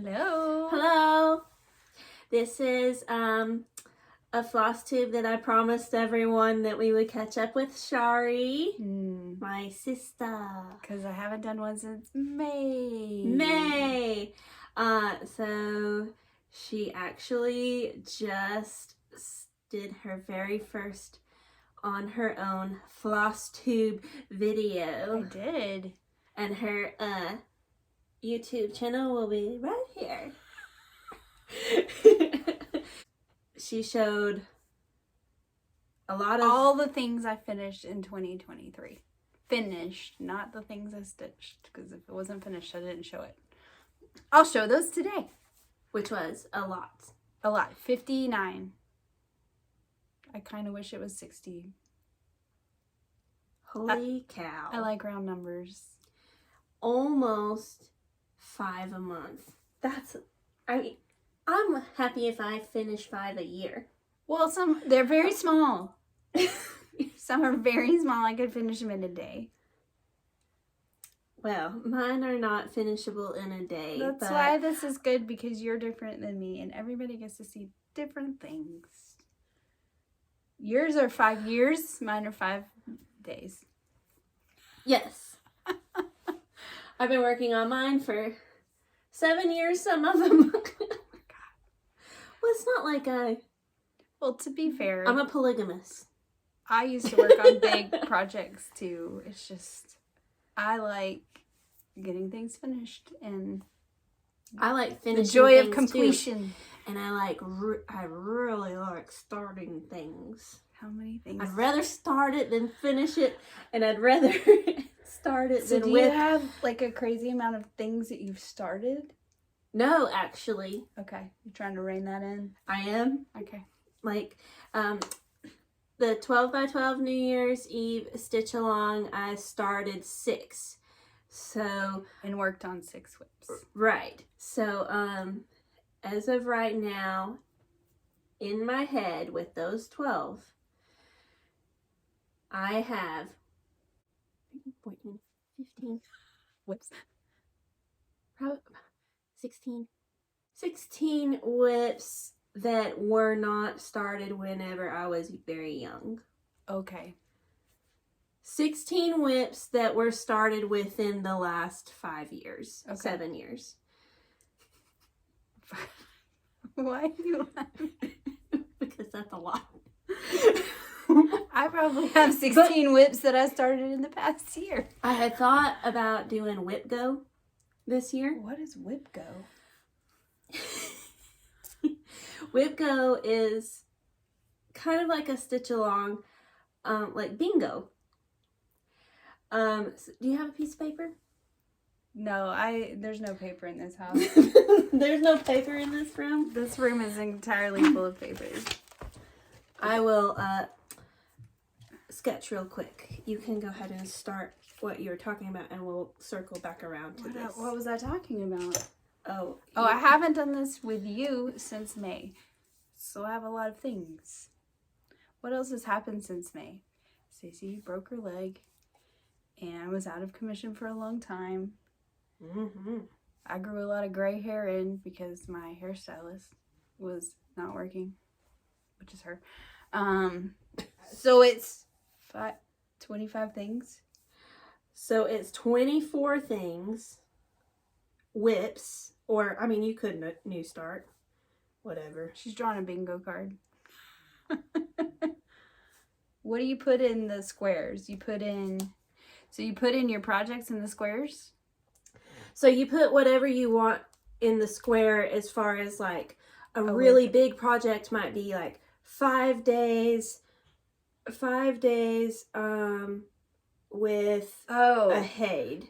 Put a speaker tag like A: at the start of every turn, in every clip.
A: Hello.
B: Hello. This is a FlossTube that I promised everyone that we would catch up with Chari, my sister.
A: Because I haven't done one since May.
B: So she actually just did her very first on her own FlossTube video.
A: I did.
B: And her YouTube channel will be right here. She showed a lot of
A: all the things I finished in 2023. Finished, not the things I stitched. Because if it wasn't finished, I didn't show it. I'll show those today.
B: Which was a lot.
A: A lot. 59. I kind of wish it was 60.
B: Holy cow.
A: I like round numbers.
B: Almost 5 a month. I'm happy if I finish 5 a year.
A: Well, they're very small. Some are very small. I could finish them in a day.
B: Well, mine are not finishable in a day.
A: That's why this is good, because you're different than me and everybody gets to see different things. Yours are 5 years. Mine are 5 days.
B: Yes. I've been working on mine for 7 years, some of them. Well, it's not like
A: Well, to be fair,
B: I'm a polygamist.
A: I used to work on big projects too. It's just, I like getting things finished and
B: I like finishing
A: the joy of
B: things
A: completion.
B: Too. And I really like starting things.
A: How many things?
B: I'd rather start it than finish it, and I'd rather start it
A: So
B: than
A: do you have like a crazy amount of things that you've started?
B: No, actually.
A: Okay. You're trying to rein that in?
B: I am.
A: Okay.
B: Like, the 12 by 12 New Year's Eve stitch along, I started 6. So.
A: And worked on 6 whips.
B: Right. So, as of right now, in my head with those 12, I have 14, 15
A: whips.
B: Probably 16 whips that were not started whenever I was very young.
A: Okay.
B: 16 whips that were started within the last 5 years,
A: okay.
B: 7 years.
A: Why are you laughing?
B: Because that's a lot.
A: I probably have 16 whips that I started in the past year.
B: I had thought about doing Whip Go this year.
A: What is Whip Go?
B: Whip Go is kind of like a stitch along, like bingo. So do you have a piece of paper?
A: No, there's no paper in this house.
B: There's no paper in this room?
A: This room is entirely full of papers.
B: I will sketch real quick. You can go ahead and start what you're talking about, and we'll circle back around to this.
A: What was I talking about?
B: Oh,
A: I haven't done this with you since May. So I have a lot of things. What else has happened since May? Staci broke her leg and was out of commission for a long time. I grew a lot of gray hair in because my hairstylist was not working, which is her. So it's 25 things.
B: So it's 24 things. Whips, or I mean, you could new start, whatever.
A: She's drawn a bingo card. What do you put in the squares? You put in your projects in the squares?
B: So you put whatever you want in the square, as far as like a really big project might be like 5 days, with a head.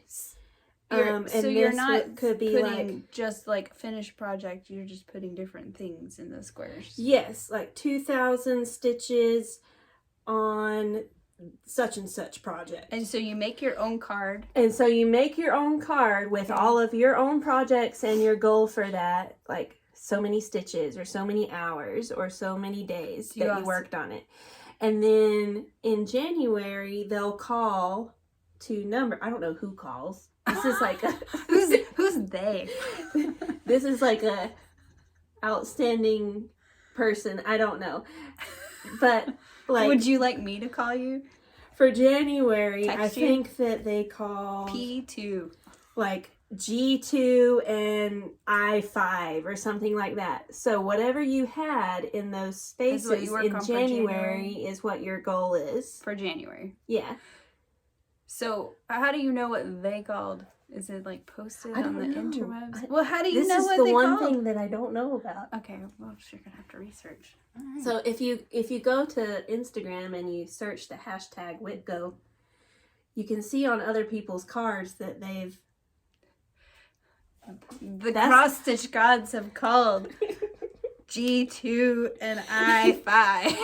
A: So you're not
B: could be
A: putting
B: like
A: just like finished project, you're just putting different things in the squares.
B: Yes, like 2,000 stitches on such and such project.
A: And so you make your own card.
B: And so you make your own card with all of your own projects and your goal for that, like so many stitches or so many hours or so many days that you worked on it. And then in January, they'll call to number. I don't know who calls. This is like
A: who's they?
B: This is like a outstanding person. I don't know. But like,
A: would you like me to call you?
B: For January,
A: Text
B: I
A: you?
B: think that they call
A: P2.
B: like G2 and I5 or something like that. So whatever you had in those spaces in January is what your goal is.
A: For January.
B: Yeah.
A: So how do you know what they called? Is it like posted on the interwebs?
B: Well,
A: how do you know what they called?
B: This is the one thing that I don't know about.
A: Okay, well, you're gonna have to research. Right.
B: So if you go to Instagram and you search the hashtag WhipGo, you can see on other people's cards that they've
A: cross stitch gods have called G2 and I5.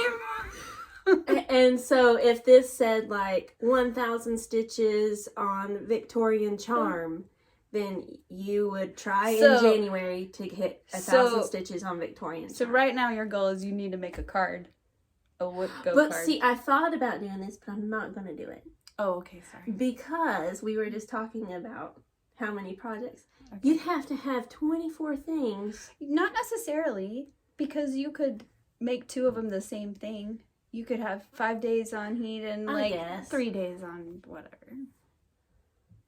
B: And so if this said like 1,000 stitches on Victorian Charm, then you would try in January to hit 1,000 stitches on Victorian Charm.
A: So right now your goal is you need to make a card. A WhipGo card.
B: But see, I thought about doing this, but I'm not going to do it.
A: Oh, okay, sorry.
B: Because we were just talking about how many projects. Okay. You'd have to have 24 things.
A: Not necessarily, because you could make 2 of them the same thing. You could have 5 days on heat and like 3 days on whatever.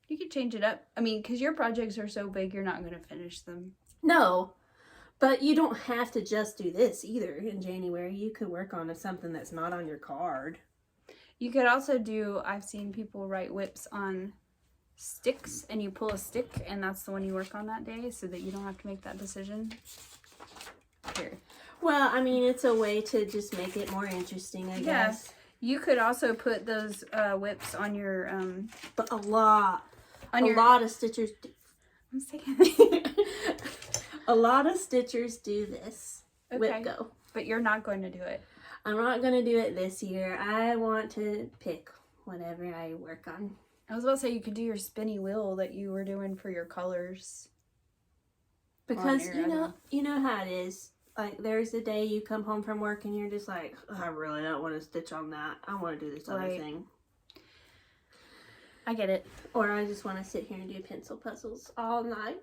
A: You could change it up. I mean, because your projects are so big, you're not going to finish them.
B: No, but you don't have to just do this either in January. You could work on something that's not on your card.
A: You could also do, I've seen people write whips on sticks, and you pull a stick, and that's the one you work on that day, so that you don't have to make that decision. Here.
B: Well, I mean, it's a way to just make it more interesting, I guess.
A: You could also put those whips on your...
B: But a lot of stitchers...
A: I'm saying...
B: A lot of stitchers do this.
A: Okay.
B: WhipGo.
A: But you're not going to do it.
B: I'm not going to do it this year. I want to pick whatever I work on.
A: I was about to say you could do your spinny wheel that you were doing for your colors.
B: Because, you know how it is. Like, there's a day you come home from work and you're just like, oh, I really don't want to stitch on that. I want to do this other thing.
A: I get it.
B: Or I just want to sit here and do pencil puzzles all night.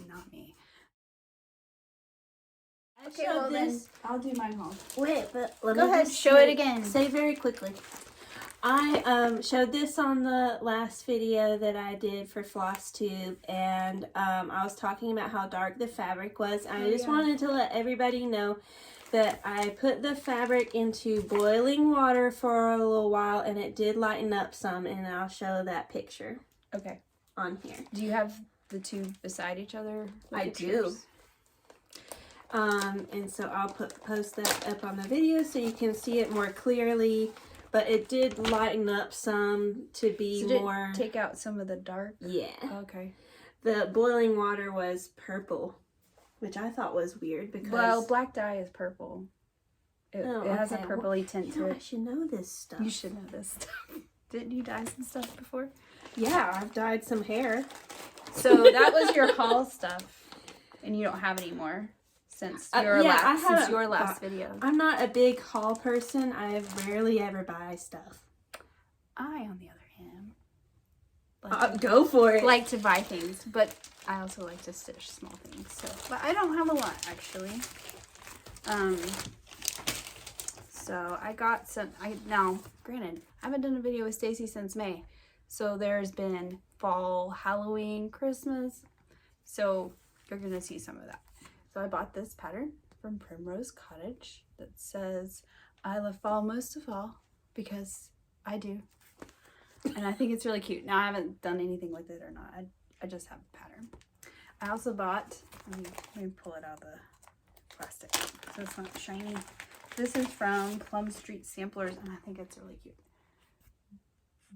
A: Not me.
B: Okay, well this.
A: I'll do mine home.
B: Wait, but let
A: me ahead, show it again.
B: Say very quickly. I showed this on the last video that I did for FlossTube, and I was talking about how dark the fabric was. I just wanted to let everybody know that I put the fabric into boiling water for a little while, and it did lighten up some, and I'll show that picture.
A: Okay.
B: On here.
A: Do you have the two beside each other?
B: I do. And so I'll post that up on the video so you can see it more clearly. But it did lighten up some to be more...
A: take out some of the dark?
B: Yeah.
A: Okay.
B: The boiling water was purple, which I thought was weird because...
A: Well, black dye is purple. It has a purpley tint to it.
B: I should know this stuff.
A: You should know this stuff. Didn't you dye some stuff before?
B: Yeah, I've dyed some hair.
A: So that was your haul stuff, and you don't have any more. Since your last video.
B: I'm not a big haul person. I rarely ever buy stuff.
A: I, on the other hand,
B: go for it.
A: Like to buy things, but I also like to stitch small things. So, but I don't have a lot actually. So I got some. Now, granted, I haven't done a video with Staci since May, so there's been fall, Halloween, Christmas. So you're gonna see some of that. So I bought this pattern from Primrose Cottage that says, I love fall most of all, because I do. And I think it's really cute. Now I haven't done anything with it or not. I just have a pattern. I also bought, let me pull it out of the plastic so it's not shiny. This is from Plum Street Samplers, and I think it's really cute.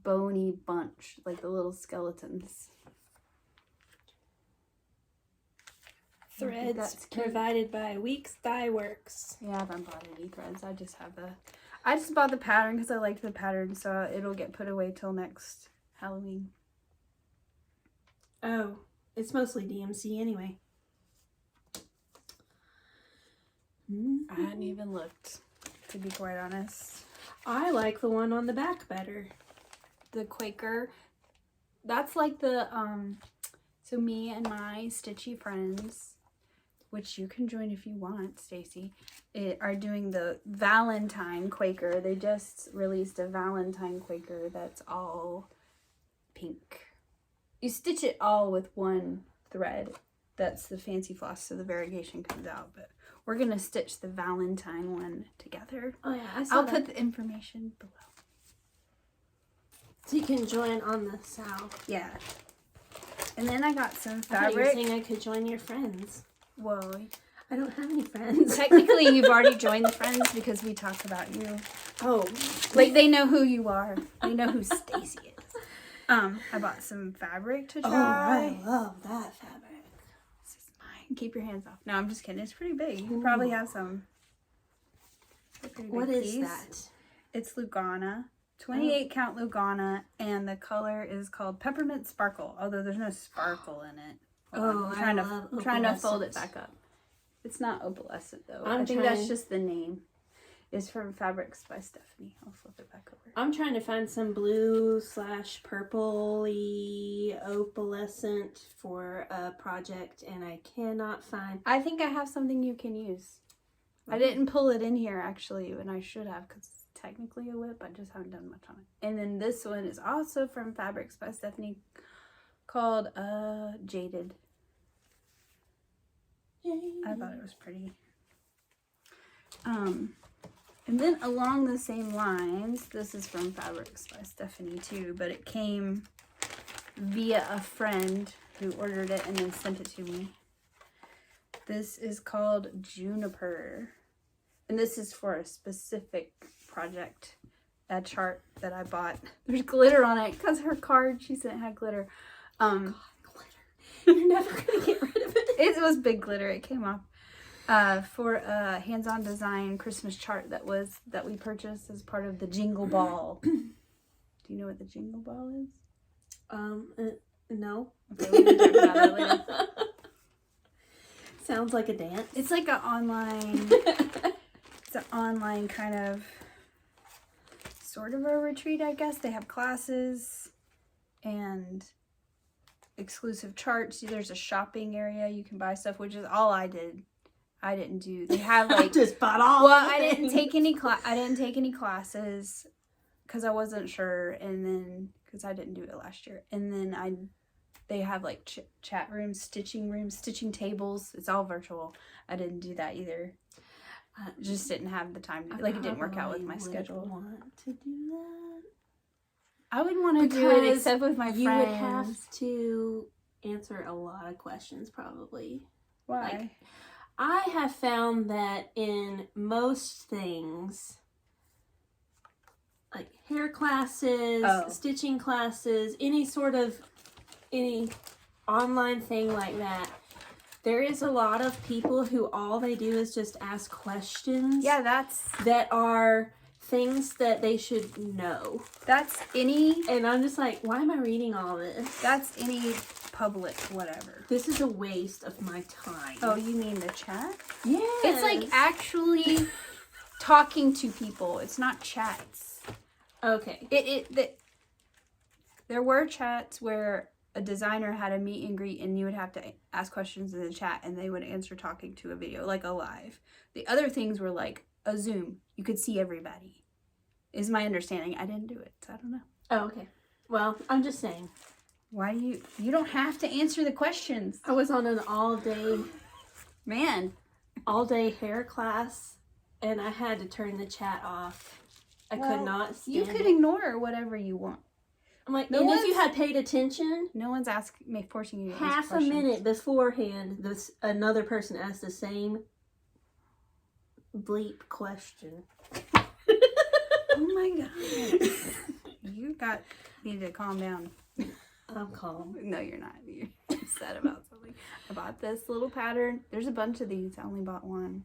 A: Bony bunch, like the little skeletons.
B: Threads provided by Weeks Dye Works.
A: Yeah, I haven't bought any threads. I just bought the pattern because I liked the pattern, so it'll get put away till next Halloween.
B: Oh, it's mostly DMC anyway.
A: I hadn't even looked, to be quite honest.
B: I like the one on the back better.
A: The Quaker. That's like the So me and my stitchy friends, which you can join if you want, Stacy, are doing the Valentine Quaker. They just released a Valentine Quaker that's all pink. You stitch it all with one thread. That's the fancy floss, so the variegation comes out. But we're going to stitch the Valentine one together.
B: Oh, yeah. I'll
A: put the information below.
B: So you can join on the south.
A: Yeah. And then I got some fabric.
B: I thought you were saying I could join your friends.
A: Whoa.
B: I don't have any friends.
A: Technically, you've already joined the friends because we talked about you.
B: Oh.
A: Like, they know who you are. They know who Stacy is. I bought some fabric to try.
B: Oh, I love that fabric.
A: This is mine. Keep your hands off. No, I'm just kidding. It's pretty big. You probably have some.
B: What is that?
A: It's Lugana. 28 count Lugana, and the color is called Peppermint Sparkle, although there's no sparkle in it. I'm trying to fold it back up. It's not opalescent though. I think that's just the name. It's from Fabrics by Stephanie. I'll flip it back over.
B: I'm trying to find some blue/purpley opalescent for a project, and I cannot find.
A: I think I have something you can use. I didn't pull it in here actually, and I should have because it's technically a whip. I just haven't done much on it. And then this one is also from Fabrics by Stephanie, called Jaded. I thought it was pretty. And then along the same lines, this is from Fabrics by Stephanie too, but it came via a friend who ordered it and then sent it to me. This is called Juniper, and this is for a specific project, a chart that I bought. There's glitter on it because her card she sent had glitter.
B: God, glitter. You're never gonna get rid of it.
A: It was big glitter. It came off for a hands-on design Christmas chart that we purchased as part of the Jingle Ball. Do you know what the Jingle Ball is?
B: No.
A: Okay, we can talk about it later.
B: Sounds like a dance.
A: It's like an online. It's an online kind of sort of a retreat, I guess. They have classes and exclusive charts. There's a shopping area you can buy stuff, which is all I did. I didn't do. They have like
B: just bought all.
A: Well, I didn't take any classes because I wasn't sure, and then because I didn't do it last year, and then they have like chat rooms, stitching tables. It's all virtual. I didn't do that either. Just didn't have the time. It didn't work out with my schedule.
B: Want to do that?
A: I would want to do it, except with my friends.
B: You would have to answer a lot of questions, probably.
A: Why?
B: I have found that in most things, like hair classes, stitching classes, any online thing like that, there is a lot of people who all they do is just ask questions.
A: Yeah,
B: that are things that they should know.
A: And
B: I'm just like, why am I reading all this?
A: That's any public whatever.
B: This is a waste of my time.
A: Oh, you mean the chat?
B: Yeah.
A: It's like actually talking to people. It's not chats.
B: Okay.
A: There were chats where a designer had a meet and greet and you would have to ask questions in the chat and they would answer talking to a video, like a live. The other things were like a Zoom. You could see everybody, is my understanding. I didn't do it, so I don't know.
B: Oh, okay. Well, I'm just saying.
A: Why you don't have to answer the questions.
B: I was on an all-day hair class and I had to turn the chat off. I could not stand
A: You could ignore whatever you want.
B: I'm like, and if you had paid attention,
A: no one's forcing you to
B: half a minute beforehand, another person asked the same bleep question.
A: Oh my god. You need to calm down.
B: I'm calm.
A: No, you're not. You're upset about something. I bought this little pattern. There's a bunch of these. I only bought one.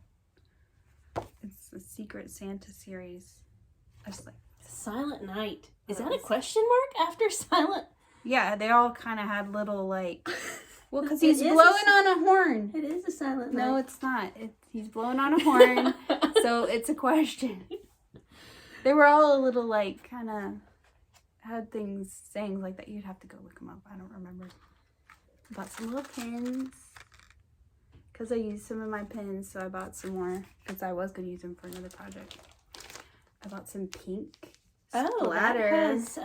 A: It's the Secret Santa series. I just like
B: Silent Night. Is that a question mark after silent?
A: Yeah, they all kind of had little like. Well, because he's blowing on a horn.
B: It is a silent night.
A: No, it's not. He's blowing on a horn, so it's a question. They were all a little like kind of had sayings like that. You'd have to go look them up. I don't remember. I bought some little pins. Because I used some of my pins, so I bought some more. Because I was going to use them for another project. I bought some pink splatters.
B: Oh, that has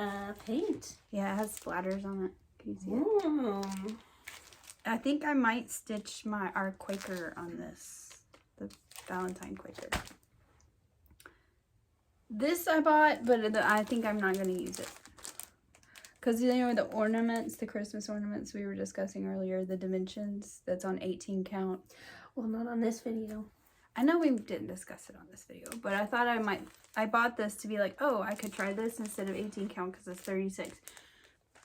B: paint.
A: Yeah, it has splatters on it. Can you see
B: Ooh.
A: it? I think I might stitch our Quaker on this. The Valentine Quaker. This I bought, but I think I'm not going to use it. Because you know the ornaments, the Christmas ornaments we were discussing earlier, the dimensions, that's on 18 count.
B: Well, not on this video.
A: I know we didn't discuss it on this video, but I thought I bought this to be like, oh, I could try this instead of 18 count because it's 36.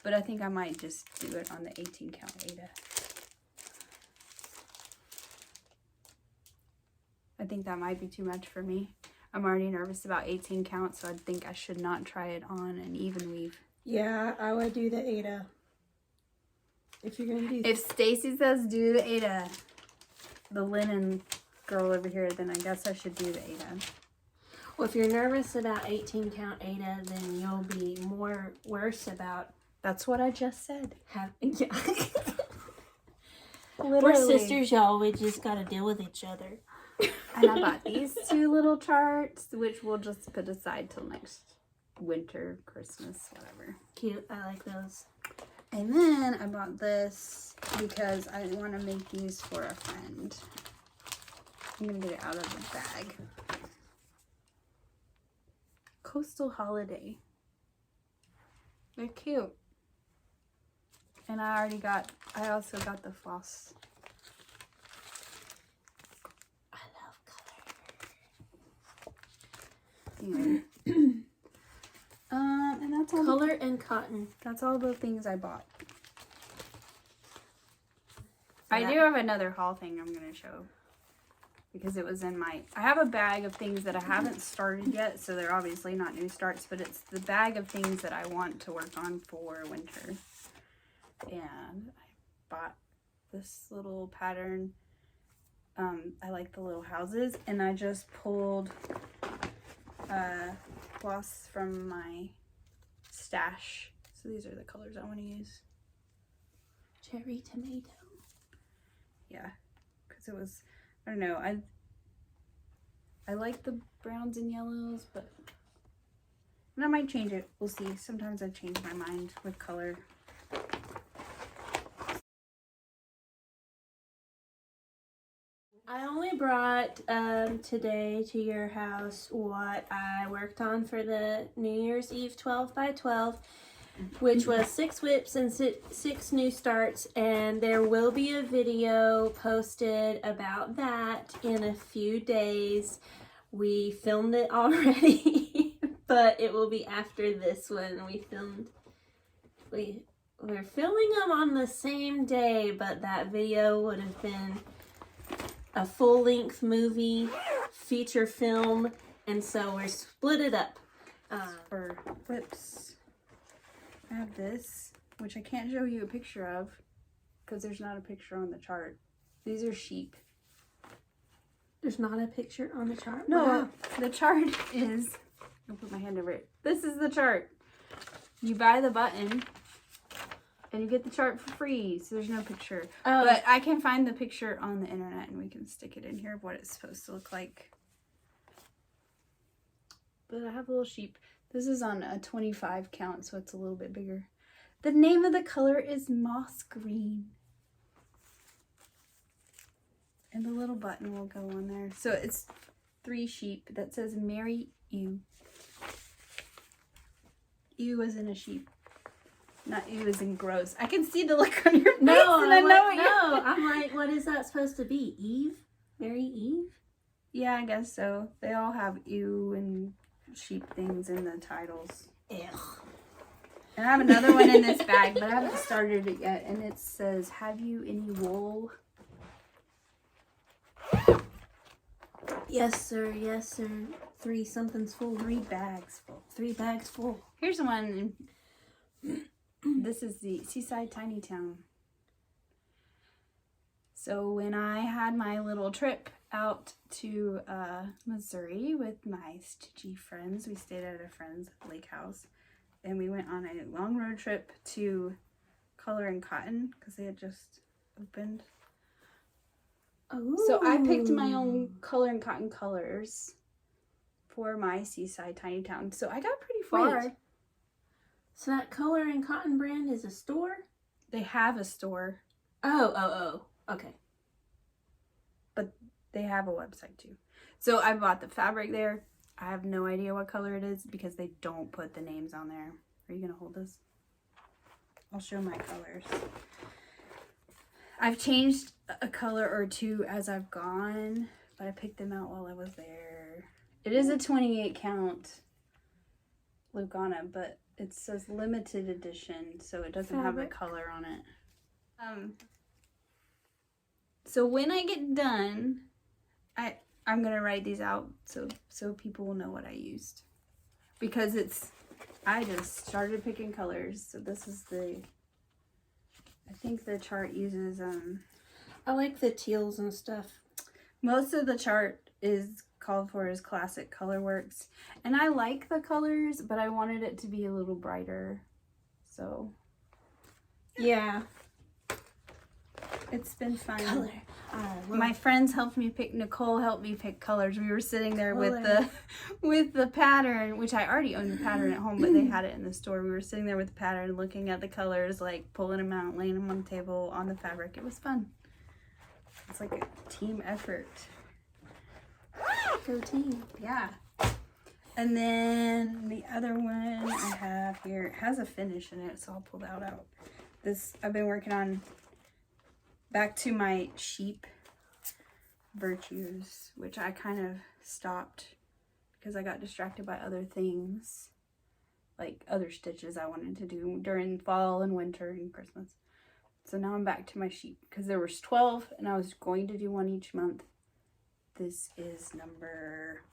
A: But I think I might just do it on the 18 count Ada. I think that might be too much for me. I'm already nervous about 18 count, so I think I should not try it on an even weave.
B: Yeah, I would do the Ada. If you're going to do
A: If Stacy says do the Ada, the linen girl over here, then I guess I should do the Ada.
B: Well, if you're nervous about 18 count Ada, then you'll be worse about...
A: That's what I just said.
B: Yeah.
A: Literally.
B: We're sisters, y'all. We just got to deal with each other.
A: And I bought these two little charts, which we'll just put aside till next winter, Christmas, whatever.
B: Cute. I like those.
A: And then I bought this because I want to make these for a friend. I'm going to get it out of the bag. Coastal Holiday. They're cute. And I also got the floss.
B: I love color.
A: Anyway. And that's all.
B: Color and cotton.
A: That's all the things I bought. I do have another haul thing I'm going to show. Because it was in I have a bag of things that I haven't started yet. So they're obviously not new starts. But it's the bag of things that I want to work on for winter. And I bought this little pattern. I like the little houses. And I just pulled floss from my stash. So these are the colors I want to use.
B: Cherry tomato.
A: Yeah, because it was, I don't know, I like the browns and yellows, but and I might change it. We'll see. Sometimes I change my mind with color.
B: I only brought today to your house what I worked on for the New Year's Eve 12 by 12, which was 6 whips and 6 new starts, and there will be a video posted about that in a few days. We filmed it already, but it will be after this one. We're filming them on the same day, but that video would have been a full-length movie, feature film, and so we're split it up.
A: For whips, I have this, which I can't show you a picture of because there's not a picture on the chart. These are sheep.
B: There's not a picture on the chart?
A: No,
B: Wow.
A: The chart is, I'll put my hand over it. This is the chart. You buy the button and you get the chart for free, so there's no picture.
B: Oh.
A: But I can find the picture on the internet and we can stick it in here of what it's supposed to look like. But I have a little sheep. This is on a 25 count, so it's a little bit bigger. The name of the color is moss green. And the little button will go on there. So it's 3 sheep that says Marry You. You as in a sheep. Not you as in gross. I can see the look on your face and I know what you're...
B: I'm like, what is that supposed to be? Eve? Marry Eve?
A: Yeah, I guess so. They all have ew and sheep things in the titles.
B: Ugh.
A: And I have another one in this bag, but I haven't started it yet. And it says, have you any wool?
B: Yes, sir. Yes, sir. 3 something's full.
A: 3 bags full.
B: 3 bags full.
A: Here's one. This is the Seaside Tiny Town. So when I had my little trip out to Missouri with my Stitchy friends, we stayed at a friend's lake house. And we went on a long road trip to Color and Cotton because they had just opened.
B: Ooh.
A: So I picked my own Color and Cotton colors for my seaside tiny town. So I got pretty far.
B: Wait. So that Color and Cotton brand is a store?
A: They have a store.
B: Oh. Okay.
A: But they have a website too. So I bought the fabric there. I have no idea what color it is because they don't put the names on there. Are you going to hold this? I'll show my colors. I've changed a color or two as I've gone, but I picked them out while I was there. It is a 28 count Lugana, but it says limited edition, so it doesn't have a color on it. So when I get done, I'm gonna write these out so people will know what I used, because I just started picking colors. So this is I think the chart uses
B: I like the teals and stuff.
A: Most of the chart is called for as classic color works, and I like the colors, but I wanted it to be a little brighter. So
B: yeah,
A: it's been fun.
B: Color.
A: My friends helped me pick. Nicole helped me pick colors. We were sitting there with the pattern, which I already owned the pattern at home, but they had it in the store. We were sitting there with the pattern, looking at the colors, like pulling them out, laying them on the table on the fabric. It was fun. It's like a team effort.
B: Go team.
A: Yeah. And then the other one I have here, it has a finish in it, so I'll pull that out. This I've been working on. Back to my sheep virtues, which I kind of stopped because I got distracted by other things, like other stitches I wanted to do during fall and winter and Christmas. So now I'm back to my sheep because there was 12 and I was going to do one each month. This is number,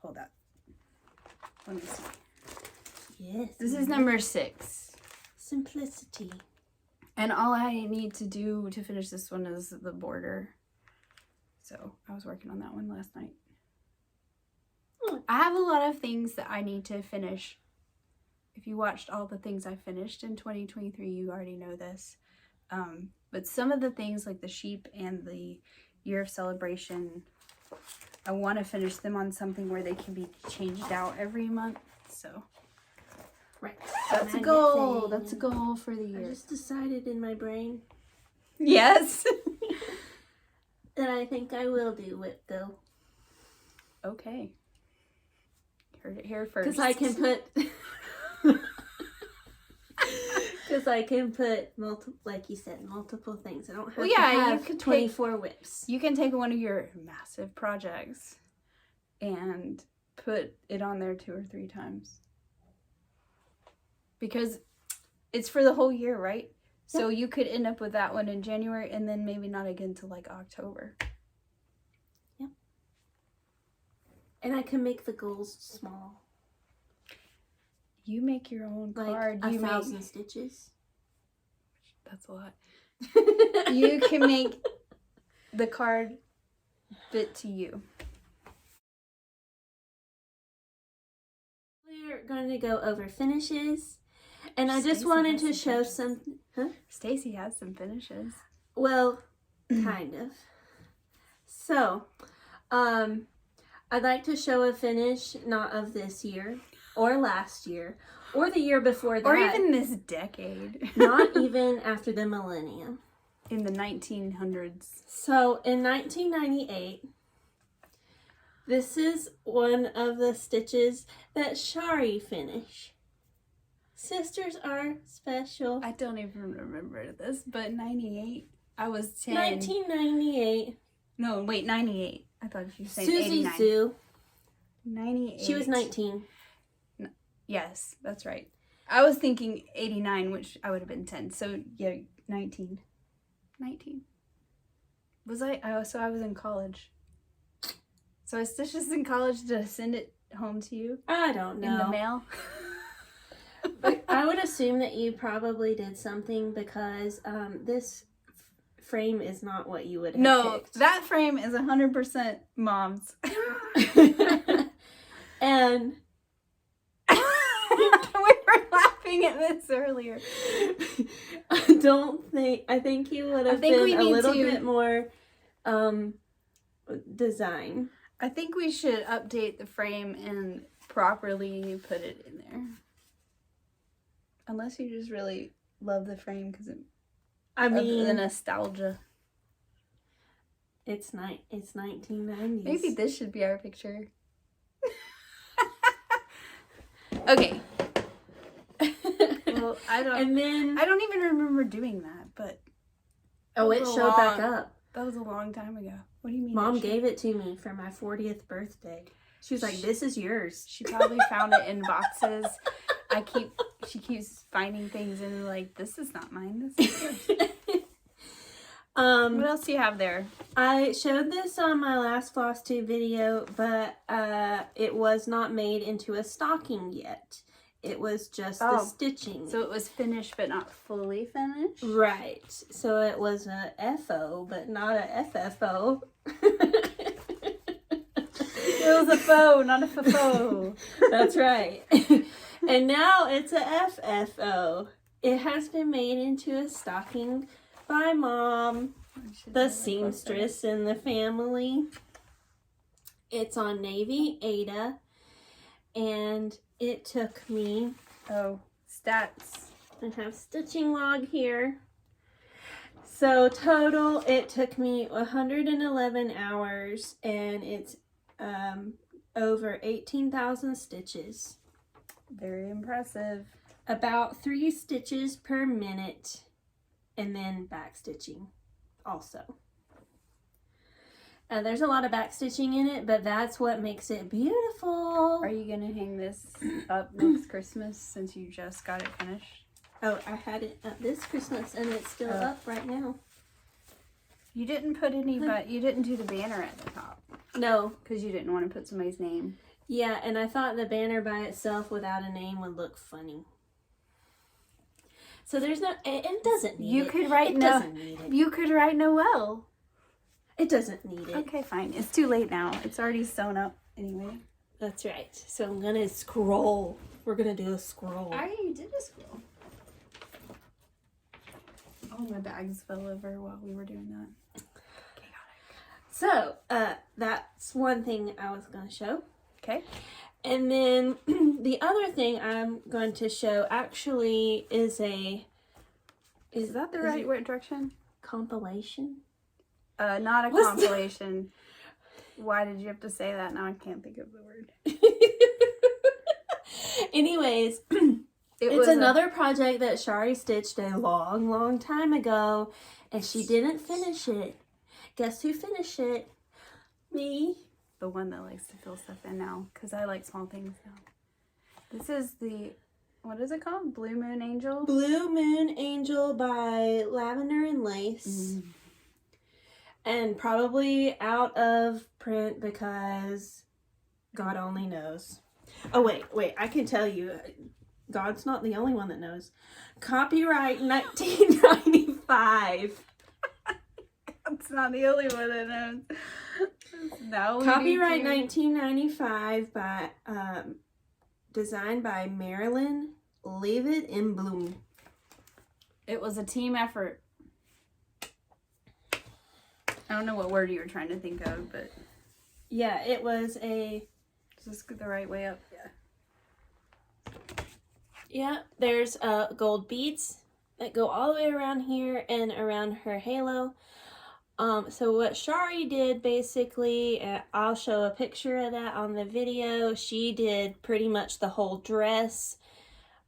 A: hold up, let me see.
B: Yes.
A: This is number 6.
B: Simplicity.
A: And all I need to do to finish this one is the border. So I was working on that one last night. I have a lot of things that I need to finish. If you watched all the things I finished in 2023, you already know this. But some of the things like the sheep and the year of celebration, I want to finish them on something where they can be changed out every month. So
B: right.
A: That's a goal. That's a goal for the year.
B: I just decided in my brain.
A: Yes.
B: That I think I will do whip though.
A: Okay. Heard it here first.
B: Because I can put multiple, like you said, multiple things. I don't have to have
A: you could
B: 24 whips.
A: You can take one of your massive projects and put it on there 2 or 3 times. Because it's for the whole year, right? Yep. So you could end up with that one in January and then maybe not again till like October.
B: Yep. And I can make the goals small.
A: You make your own card.
B: Like 1,000 stitches.
A: That's a lot. You can make the card fit to you.
B: We're going to go over finishes. And I just wanted to show some... Huh?
A: Staci has some finishes.
B: Well, kind of. So, I'd like to show a finish, not of this year, or last year, or the year before that.
A: Or even this decade.
B: Not even after the millennium.
A: In the 1900s.
B: So, in 1998, this is one of the stitches that Chari finished. Sisters are special.
A: I don't even remember this, but 98. I was 10.
B: 1998.
A: No, wait, 98. I thought you were saying
B: Susie
A: 89.
B: Sue.
A: 98.
B: She was 19.
A: Yes, that's right. I was thinking 89, which I would have been 10. So, yeah, 19. 19. Was I? So I was in college. So I stitched this in college to send it home to you?
B: I don't know.
A: In the mail?
B: But I would assume that you probably did something because this frame is not what you would have picked.
A: That frame is 100% Mom's.
B: And
A: we were laughing laughing at this earlier.
B: I think you would have been a little bit more design.
A: I think we should update the frame and properly put it in there. Unless you just really love the frame because of the nostalgia.
B: It's 1990s.
A: Maybe this should be our picture. Okay. Well, I don't even remember doing that, but
B: it showed back up.
A: That was a long time ago. What do you mean?
B: Mom gave it to me for my 40th birthday. She was like, "This is yours."
A: She probably found it in boxes. She keeps finding things and like, this is not mine. This is yours. What else do you have there?
B: I showed this on my last FlossTube video, but it was not made into a stocking yet. It was just the stitching.
A: So it was finished, but not fully finished?
B: Right. So it was a FO, but not a FFO.
A: It was a faux, not a faux.
B: That's right. And now it's a FFO. It has been made into a stocking by Mom, the seamstress in the family. It's on Navy Ada, and it took me...
A: stats.
B: I have stitching log here. So total, it took me 111 hours, and it's over 18,000 stitches.
A: Very impressive.
B: About 3 stitches per minute, and then back stitching also. There's a lot of back stitching in it, but that's what makes it beautiful.
A: Are you gonna hang this up next Christmas since you just got it finished?
B: Oh, I had it up this Christmas and it's still up right now.
A: You didn't put any, but you didn't do the banner at the top.
B: No.
A: Because you didn't want to put somebody's name.
B: Yeah, and I thought the banner by itself without a name would look funny. So there's no, it doesn't need it.
A: You could write Noel.
B: It doesn't need it.
A: Okay, fine. It's too late now. It's already sewn up anyway.
B: That's right. So I'm going to scroll. We're going to do a scroll.
A: I already did a scroll. Oh, my bags fell over while we were doing that. Chaotic.
B: So, that's one thing I was going to show.
A: Okay.
B: And then the other thing I'm going to show actually is
A: Is that the right direction?
B: Compilation?
A: Not a compilation. Why did you have to say that? Now I can't think of the word.
B: Anyways, it's another project that Chari stitched a long, long time ago, and she didn't finish it. Guess who finished it? Me.
A: The one that likes to fill stuff in now, because I like small things now. This is the, what is it called? Blue Moon Angel?
B: Blue Moon Angel by Lavender and Lace. And probably out of print because God only knows. Oh, wait, I can tell you. God's not the only one that knows. Copyright 1995.
A: God's not the only one that knows.
B: Copyright 1995 by designed by Marilyn. Leave it in bloom.
A: It was a team effort. I don't know what word you were trying to think of, but
B: yeah, it was a.
A: Is this the right way up?
B: Yeah, there's gold beads that go all the way around here and around her halo. So what Chari did basically, I'll show a picture of that on the video. She did pretty much the whole dress,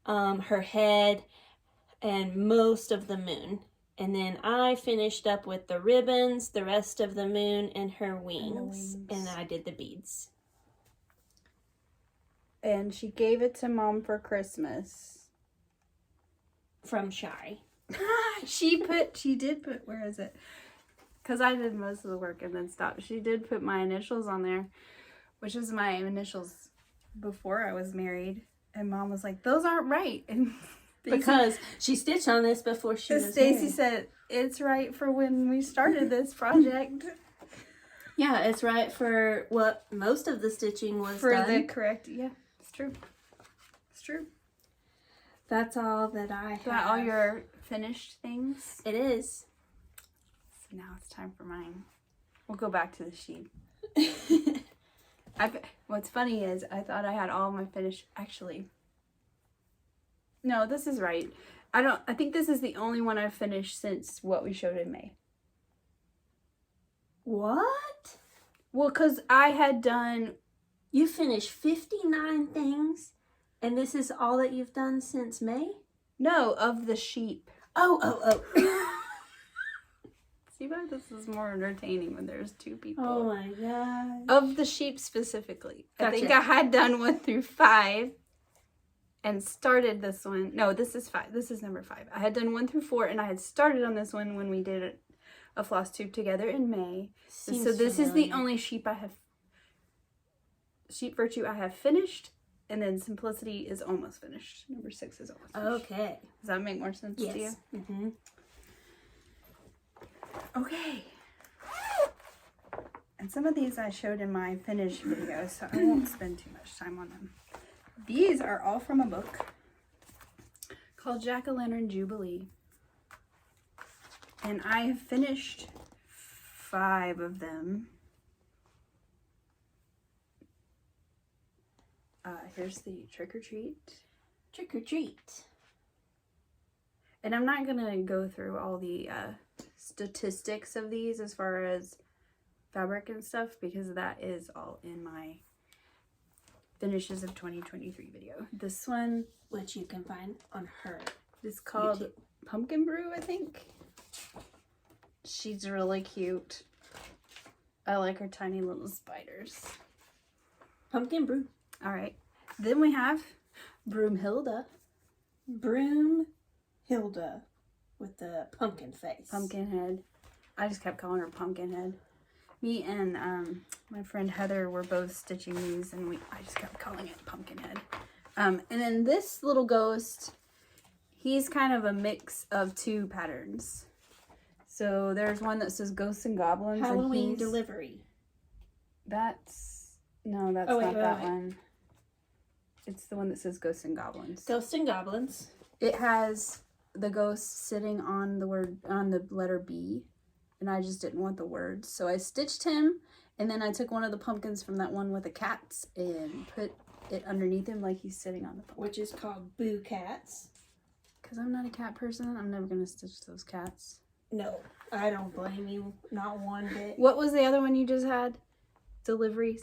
B: her head, and most of the moon. And then I finished up with the ribbons, the rest of the moon, and her wings. And I did the beads.
A: And she gave it to Mom for Christmas.
B: From Chari.
A: She did put, where is it? Because I did most of the work and then stopped. She did put my initials on there, which is my initials before I was married. And Mom was like, those aren't right. And
B: because she stitched on this before she was married.
A: Staci said, it's right for when we started this project.
B: Yeah, it's right for what most of the stitching was done.
A: For the correct, yeah, it's true. It's true.
B: That's all that I have.
A: Is that all your finished things?
B: It is.
A: So now it's time for mine. We'll go back to the sheep. What's funny is I thought I had all my finished. Actually, no, this is right. I think this is the only one I've finished since what we showed in May.
B: What?
A: Well, because I had done...
B: You finished 59 things, and this is all that you've done since May?
A: No, of the sheep.
B: Oh.
A: See why this is more entertaining when there's two people.
B: Oh my god.
A: Of the sheep specifically.
B: Gotcha.
A: I think I had done 1 through 5 and started this one. No, this is 5. This is number 5. I had done 1 through 4 and I had started on this one when we did a FlossTube together in May.
B: Seems
A: so this
B: familiar.
A: is the only sheep virtue I have finished, and then simplicity is almost finished. Number 6 is almost finished.
B: Okay.
A: Does that make more sense to you?
B: Mm-hmm.
A: Okay. And some of these I showed in my finished video, so I won't spend too much time on them. These are all from a book called Jack-O-Lantern Jubilee. And I have finished 5 of them. Here's the trick or treat.
B: Trick or treat.
A: And I'm not going to go through all the statistics of these as far as fabric and stuff, because that is all in my finishes of 2023 video. This one,
B: which you can find on her,
A: is called
B: YouTube.
A: Pumpkin Brew, I think. She's really cute. I like her tiny little spiders.
B: Pumpkin Brew.
A: All right. Then we have Broomhilda.
B: Broomhilda with the pumpkin face.
A: Pumpkinhead. I just kept calling her Pumpkinhead. Me and my friend Heather were both stitching these, and I just kept calling it Pumpkinhead. And then this little ghost, he's kind of a mix of 2 patterns. So there's one that says Ghosts and Goblins.
B: Halloween
A: and
B: Delivery.
A: That's not that one. It's the one that says Ghosts and Goblins.
B: Ghosts and Goblins.
A: It has the ghost sitting on the letter B, and I just didn't want the words, so I stitched him, and then I took one of the pumpkins from that one with the cats and put it underneath him like he's sitting on the pumpkin.
B: Which is called Boo Cats.
A: Because I'm not a cat person, I'm never gonna stitch those cats.
B: No, I don't blame you, not one bit.
A: What was the other one you just had? Delivery.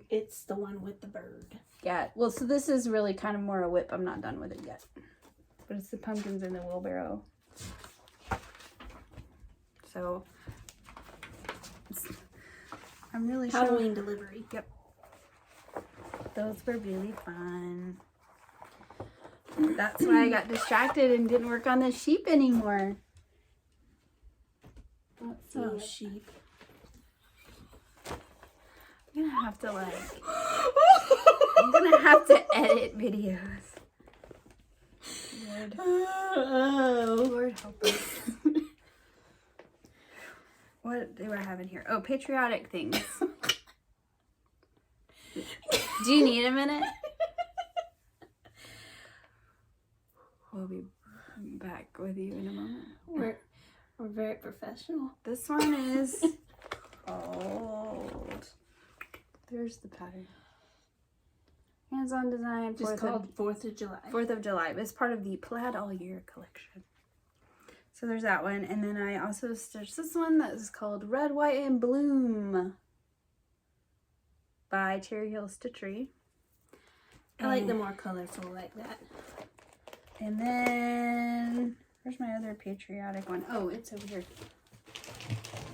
B: It's the one with the bird.
A: Yeah, well, so this is really kind of more a whip. I'm not done with it yet. But it's the pumpkins in the wheelbarrow. So, I'm really
B: Halloween Delivery.
A: Yep. Those were really fun. That's why I got distracted and didn't work on the sheep anymore. Let's see.
B: Oh, sheep.
A: I'm gonna have to I'm gonna have to edit videos. Lord help us. What do I have in here? Oh, patriotic things. Do you need a minute? We'll be back with you in a moment.
B: We're very professional.
A: This one is old. There's the pattern. Hands-on design.
B: Just called 4th of July.
A: 4th of July. It's part of the Plaid All Year collection. So there's that one. And then I also stitched this one that is called Red, White, and Bloom by Cherry Hill Stitchery.
B: I like the more colorful like that.
A: And then, where's my other patriotic one? Oh, it's over here.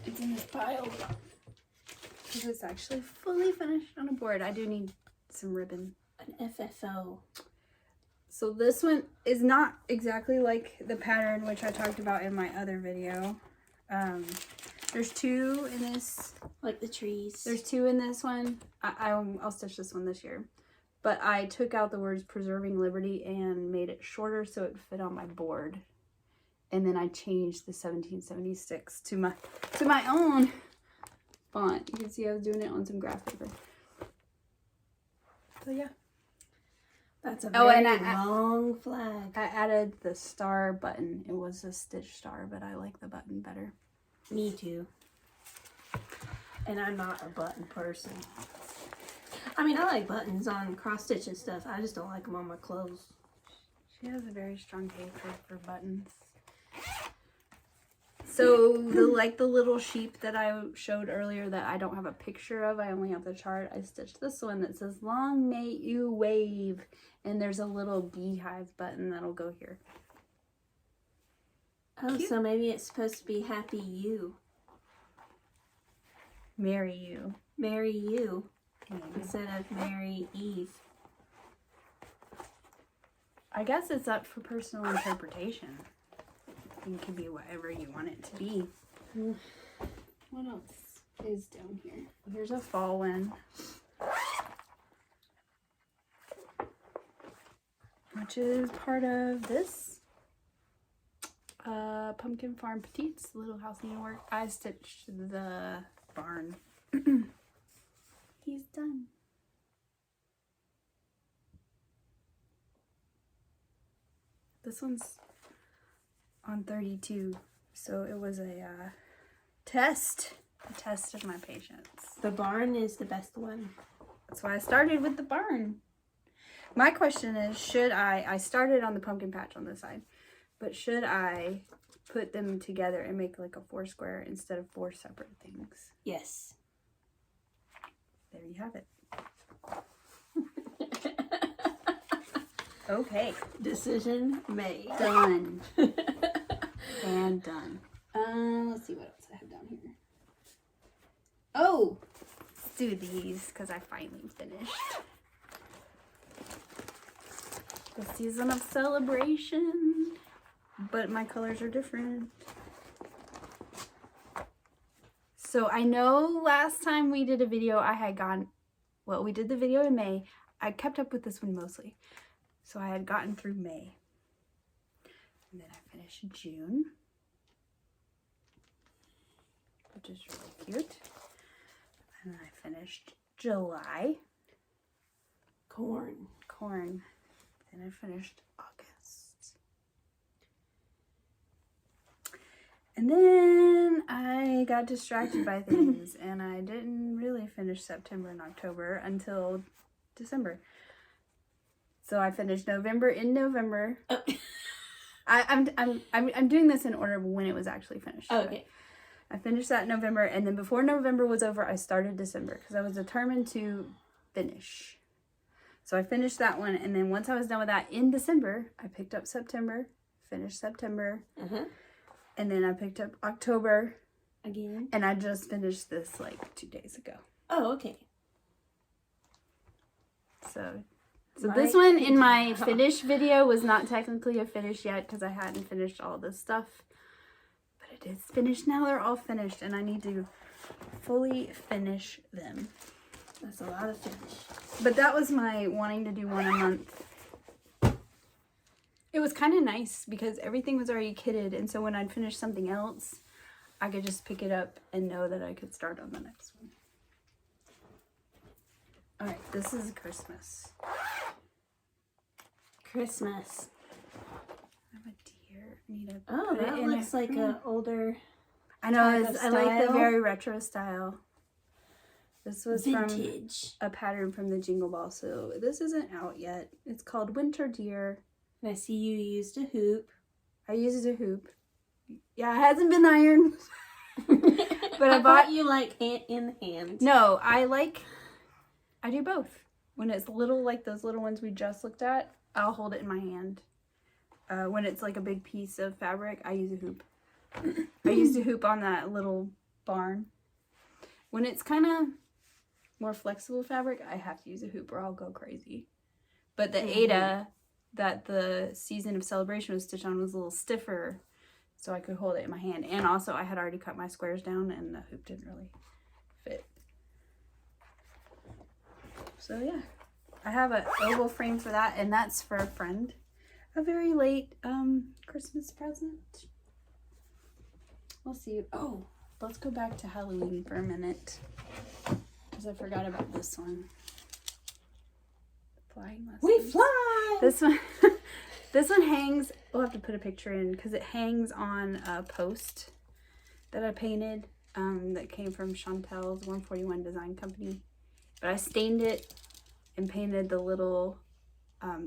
A: It's in this pile. Because it's actually fully finished on a board. I do need some ribbon.
B: An FFO.
A: So this one is not exactly like the pattern which I talked about in my other video. There's 2 in this.
B: Like the trees.
A: There's 2 in this one. I'll stitch this one this year. But I took out the words preserving liberty and made it shorter so it fit on my board. And then I changed the 1776 to my own font. You can see I was doing it on some graph paper. So yeah.
B: That's a very
A: and
B: long flag.
A: I added the star button. It was a stitch star, but I like the button better.
B: Me too. And I'm not a button person. I mean, I like buttons on cross stitch and stuff. I just don't like them on my clothes.
A: She has a very strong hatred for buttons. So the little sheep that I showed earlier that I don't have a picture of, I only have the chart. I stitched this one that says "Long may you wave," and there's a little beehive button that'll go here.
B: Oh, cute. So maybe it's supposed to be happy you.
A: Marry you.
B: Marry you. Instead of marry Eve.
A: I guess it's up for personal interpretation. It can be whatever you want it to be. What else is down here? Here's a fall one, which is part of this Pumpkin Farm Petites, Little House Needle Work. I stitched the barn. He's done. This one's on 32, so it was a test of my patience.
B: The barn is the best one.
A: That's why I started with the barn. My question is, should I started on the pumpkin patch on this side, but should I put them together and make like a 4 square instead of 4 separate things?
B: Yes.
A: There you have it. Okay.
B: Decision made.
A: Done. And done. Let's see what else I have down here. Oh! Let's do these because I finally finished. The season of celebration. But my colors are different. So I know last time we did a video I had gone, well, we did the video in May. I kept up with this one mostly. So I had gotten through May. And then I finished June, which is really cute. And then I finished July.
B: Corn.
A: Then I finished August. And then I got distracted by things and I didn't really finish September and October until December. So I finished November in November. Oh. I'm doing this in order of when it was actually finished.
B: Oh, okay.
A: I finished that in November, and then before November was over, I started December because I was determined to finish. So I finished that one, and then once I was done with that in December, I picked up September, finished September, and then I picked up October
B: again,
A: and I just finished this like 2 days ago.
B: Oh, okay.
A: So this one in my finish video was not technically a finish yet because I hadn't finished all this stuff. But it is finished now. They're all finished and I need to fully finish them.
B: That's a lot of finish.
A: But that was my wanting to do one a month. It was kind of nice because everything was already kitted. And so when I'd finish something else, I could just pick it up and know that I could start on the next one. All right, this is Christmas.
B: Christmas.
A: I have a deer. I need to
B: oh,
A: put
B: that
A: it in
B: looks like an older.
A: I know. I like the very retro style. This was
B: vintage.
A: From a pattern from the Jingle Ball. So this isn't out yet. It's called Winter Deer.
B: And I see you used a hoop.
A: I used a hoop. Yeah, it hasn't been ironed.
B: But I bought you like hand in hand.
A: No, I do both. When it's little, like those little ones we just looked at, I'll hold it in my hand. When it's like a big piece of fabric, I use a hoop. I used a hoop on that little barn. When it's kind of more flexible fabric, I have to use a hoop or I'll go crazy. But the Ada that the season of celebration was stitched on was a little stiffer, so I could hold it in my hand. And also I had already cut my squares down and the hoop didn't really fit. So yeah, I have an oval frame for that, and that's for a friend. A very late Christmas present. We'll see. Oh, let's go back to Halloween for a minute, because I forgot about this one. flying lessons.
B: We fly!
A: This one, this one hangs, we'll have to put a picture in because it hangs on a post that I painted that came from Chantel's 141 Design Company. But I stained it and painted the little,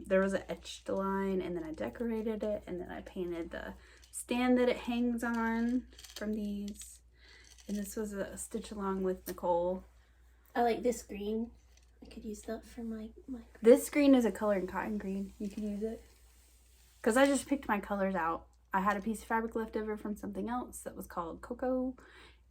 A: there was an etched line, and then I decorated it, and then I painted the stand that it hangs on from these. And this was a stitch along with Nicole.
B: I like this green. I could use that for my
A: This green is a color in cotton green. You can use it. Because I just picked my colors out. I had a piece of fabric left over from something else that was called Cocoa.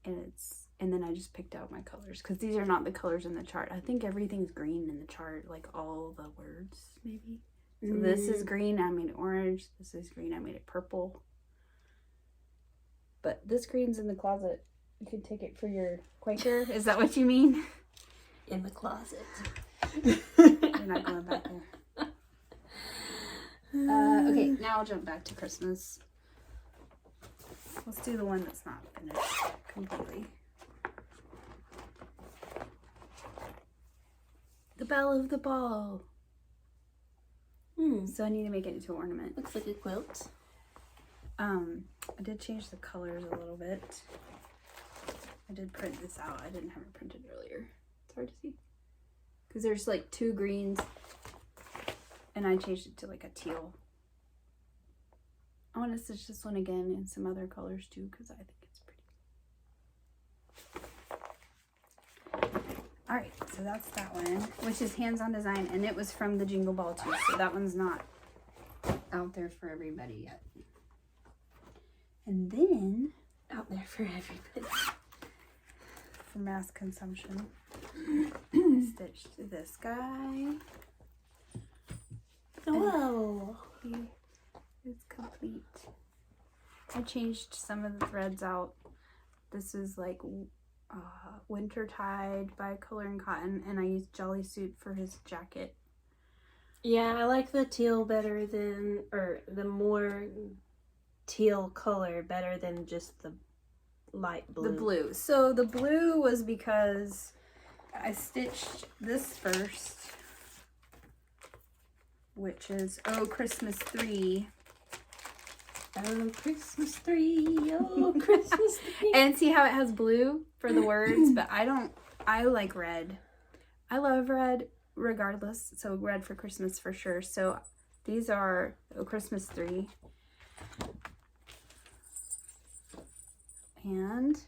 A: And then I just picked out my colors. Because these are not the colors in the chart. I think everything's green in the chart. Like all the words, maybe. So this is green. I made it orange. This is green. I made it purple. But this green's in the closet. You could take it for your Quaker. Is that what you mean?
B: In the closet.
A: You're not going back there. Okay, now I'll jump back to Christmas. Let's do the one that's not finished completely. The bell of the ball. So I need to make it into an ornament.
B: Looks like a quilt.
A: I did change the colors a little bit. I did print this out. I didn't have it printed earlier. It's hard to see. Because there's like 2 greens. And I changed it to like a teal. I want to stitch this one again in some other colors too, because I think it's pretty. Alright, so that's that one, which is hands-on design, and it was from the Jingle Ball too, so that one's not out there for everybody yet. And then,
B: Out there for everybody.
A: for mass consumption, I stitched this guy.
B: Whoa!
A: He is complete. I changed some of the threads out. This is like Winter Tide by Color and Cotton, and I used Jolly Suit for his jacket.
B: Yeah, I like the teal better than, or the more teal color better than just the light blue.
A: The blue. So the blue was because I stitched this first, which is Oh Christmas 3.
B: Oh, Christmas tree, oh, Christmas tree.
A: And see how it has blue for the words, but I like red. I love red regardless, so red for Christmas for sure. So these are Oh Christmas 3. And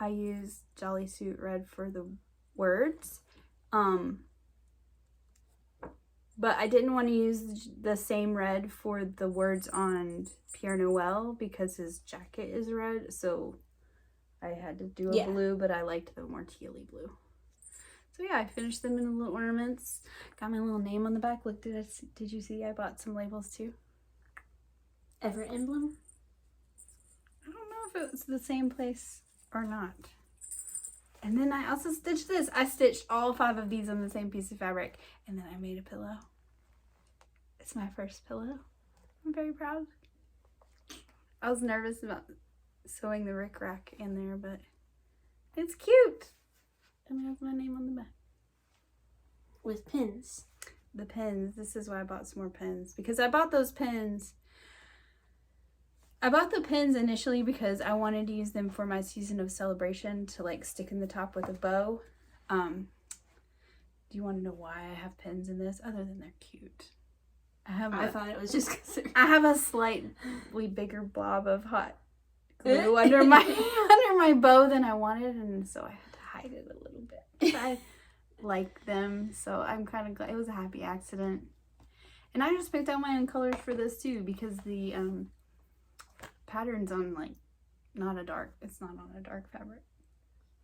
A: I used Jolly Suit Red for the words. But I didn't want to use the same red for the words on Pierre Noel because his jacket is red. So I had to do a blue, but I liked the more tealy blue. So yeah, I finished them in little ornaments. Got my little name on the back. Look, did you see I bought some labels too?
B: Everett emblem?
A: I don't know if it was the same place or not. And then I also stitched this. I stitched all 5 of these on the same piece of fabric. And then I made a pillow. It's my first pillow. I'm very proud. I was nervous about sewing the rickrack in there, but it's cute. And it has my name on the back.
B: With pins.
A: The pins. This is why I bought some more pins. Because I bought those pins. I bought the pins initially because I wanted to use them for my season of celebration to like stick in the top with a bow. Do you want to know why I have pins in this? Other than they're cute.
B: I thought it was just because
A: I have a slightly bigger blob of hot glue under my bow than I wanted, and so I had to hide it a little bit. I like them, so I'm kind of glad. It was a happy accident. And I just picked out my own colors for this too because the pattern's on like it's not on a dark fabric.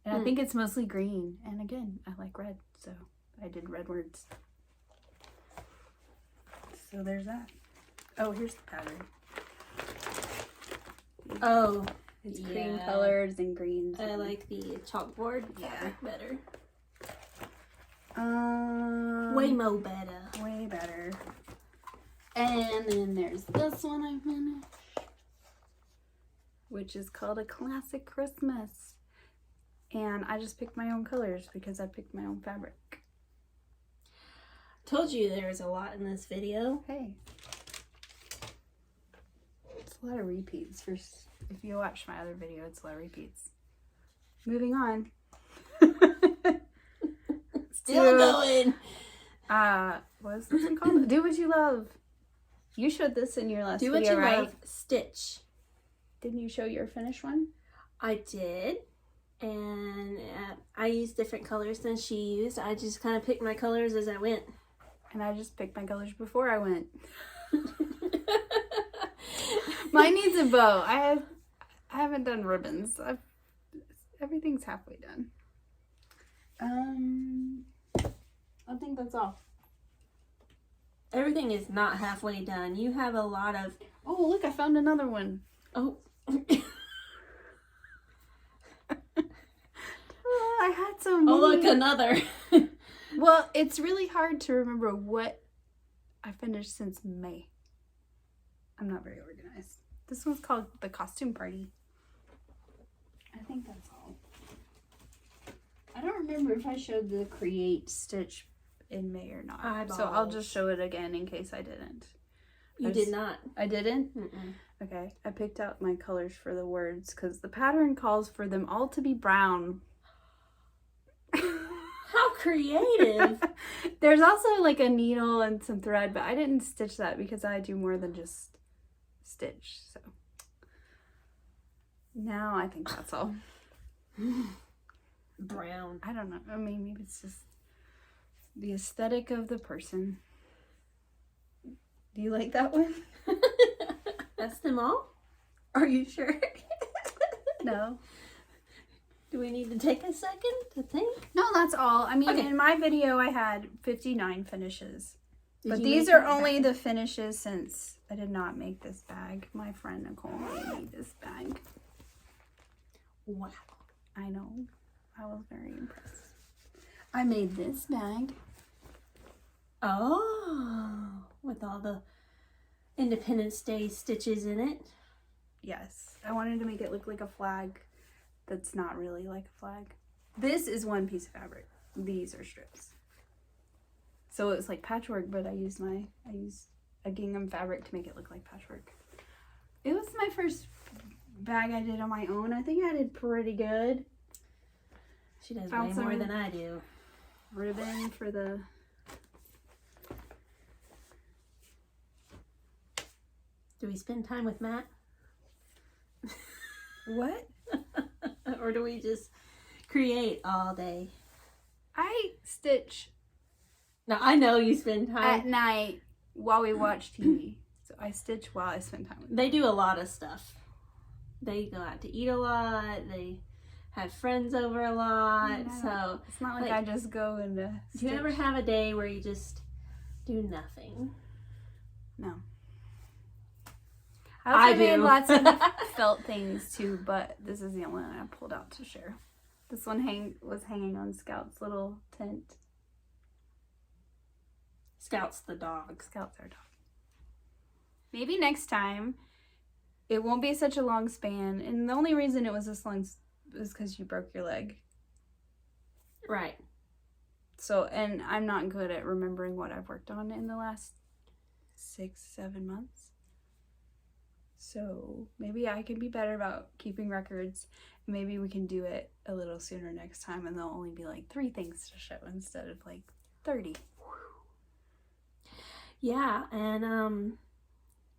A: And I think it's mostly green. And again, I like red, so I did red words. So there's that. Oh, here's the pattern.
B: Oh,
A: it's cream colors and greens.
B: I like the chalkboard fabric better. Way more better.
A: Way better. And then there's this one I finished, which is called A Classic Christmas. And I just picked my own colors because I picked my own fabric.
B: Told you there was a lot in this video.
A: Hey. It's a lot of repeats. If you watch my other video, it's a lot of repeats. Moving on.
B: Still going.
A: What is this one called? Do What You Love. You showed this in your last
B: Do
A: video,
B: What You
A: right?
B: Love, stitch.
A: Didn't you show your finished one?
B: I did. And I used different colors than she used. I just kind of picked my colors as I went.
A: And I just picked my colors before I went. Mine needs a bow. I haven't done ribbons. Everything's halfway done. I think that's all.
B: Everything is not halfway done. You have a lot of...
A: Oh, look, I found another one.
B: Oh.
A: Oh, I had so many.
B: Oh, look, another.
A: Well, it's really hard to remember what I finished since May. I'm not very organized. This one's called The Costume Party. I think that's all. I don't remember if I showed the Create Stitch in May or not.
B: Eyeballs.
A: So I'll just show it again in case I didn't.
B: You did not.
A: I didn't?
B: Mm-mm.
A: Okay. I picked out my colors for the words because the pattern calls for them all to be brown.
B: How creative.
A: There's also like a needle and some thread, but I didn't stitch that because I do more than just stitch. So now I think that's all.
B: Brown.
A: I don't know. I mean, maybe it's just the aesthetic of the person. Do you like that one?
B: That's them all? Are you sure?
A: No.
B: Do we need to take a second to think?
A: No, that's all. I mean,
B: Okay.
A: in my video, I had 59 finishes. But
B: you
A: these
B: make
A: are
B: that
A: only
B: bag?
A: the finishes since I did not make this bag. My friend Nicole made this bag.
B: Wow.
A: I know. I was very impressed. I made this bag.
B: Oh, with all the Independence Day stitches in it.
A: Yes. I wanted to make it look like a flag that's not really like a flag. This is one piece of fabric. These are strips. So it's like patchwork, but I used a gingham fabric to make it look like patchwork. It was my first bag I did on my own. I think I did pretty good.
B: She does
A: Found
B: way more
A: some
B: than I do.
A: ribbon for the...
B: Do we spend time with Matt?
A: What?
B: Or do we just create all day?
A: I stitch
B: Now, I know you spend
A: at
B: time.
A: night while we watch TV. So I stitch while I spend time with them.
B: They do a lot of stuff. They go out to eat a lot. They have friends over a lot.
A: Yeah.
B: So,
A: It's not like
B: like,
A: I just go and
B: do you ever have a day where you just do nothing?
A: No.
B: I
A: I made
B: do.
A: lots of felt things too, but this is the only one I pulled out to share. This one was hanging on Scout's little tent.
B: Scout's the dog.
A: Scout's our dog. Maybe next time it won't be such a long span, and the only reason it was this long was because you broke your leg.
B: Right.
A: So, and I'm not good at remembering what I've worked on in the last 6-7 months. So maybe I can be better about keeping records. Maybe we can do it a little sooner next time, and there'll only be like 3 things to show instead of like 30.
B: Yeah, and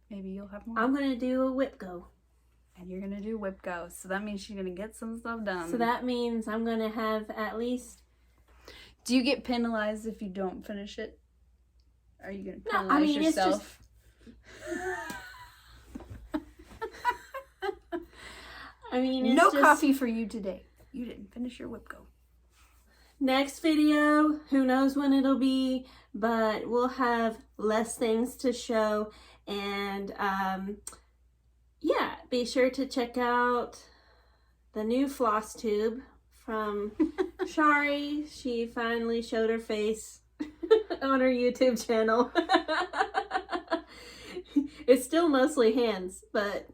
A: Maybe you'll have more.
B: I'm gonna do a whip go.
A: And you're gonna do whip go, so that means you're gonna get some stuff done.
B: So that means I'm gonna have at least.
A: Do you get penalized if you don't finish it? Are you gonna
B: No,
A: penalize
B: I mean, it's
A: yourself?
B: I mean, it's
A: No
B: just,
A: coffee for you today. You didn't finish your whip go.
B: Next video, who knows when it'll be, but we'll have less things to show. And yeah, be sure to check out the new FlossTube from Chari. She finally showed her face on her YouTube channel. It's still mostly hands, but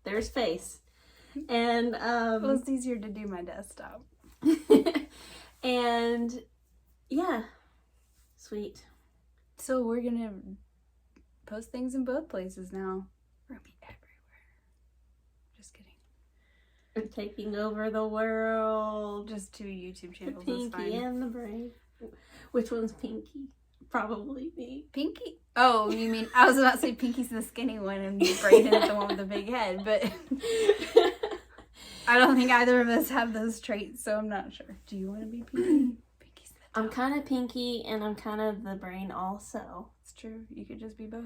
B: there's face. And
A: Well, it's easier to do my desktop.
B: and yeah, sweet.
A: So we're gonna post things in both places now. We're gonna be everywhere. Just kidding.
B: We're taking over the world.
A: Just 2 YouTube channels.
B: The Pinky and the Brain. Which one's Pinky? Probably me.
A: Pinky? Oh, you mean, I was about to say Pinky's the skinny one and Braden is the one with the big head, but I don't think either of us have those traits, so I'm not sure. Do you want to be Pinky? Pinky's the
B: I'm kind of Pinky and I'm kind of the Brain also.
A: It's true. You could just be both.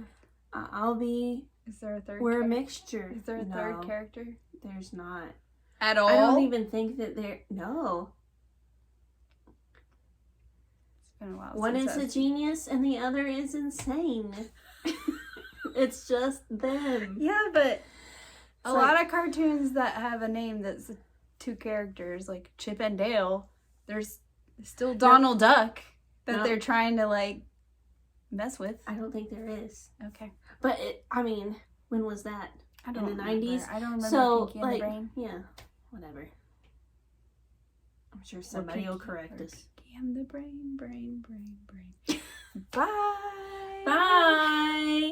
B: I'll be...
A: Is there a third
B: We're a mixture.
A: Is there a third character?
B: There's not.
A: At all?
B: I don't even think that there... No.
A: It's been a while.
B: One is a genius and the other is insane. It's just them.
A: Yeah, but a lot of cartoons that have a name that's 2 characters, like Chip and Dale, there's still Donald Duck that they're trying to, like, mess with.
B: I don't think there is.
A: Okay.
B: But, when was that?
A: I don't remember.
B: 90s?
A: I don't remember Pinky and the Brain.
B: Yeah, whatever. I'm sure somebody will correct us.
A: Pinky and the Brain. Bye.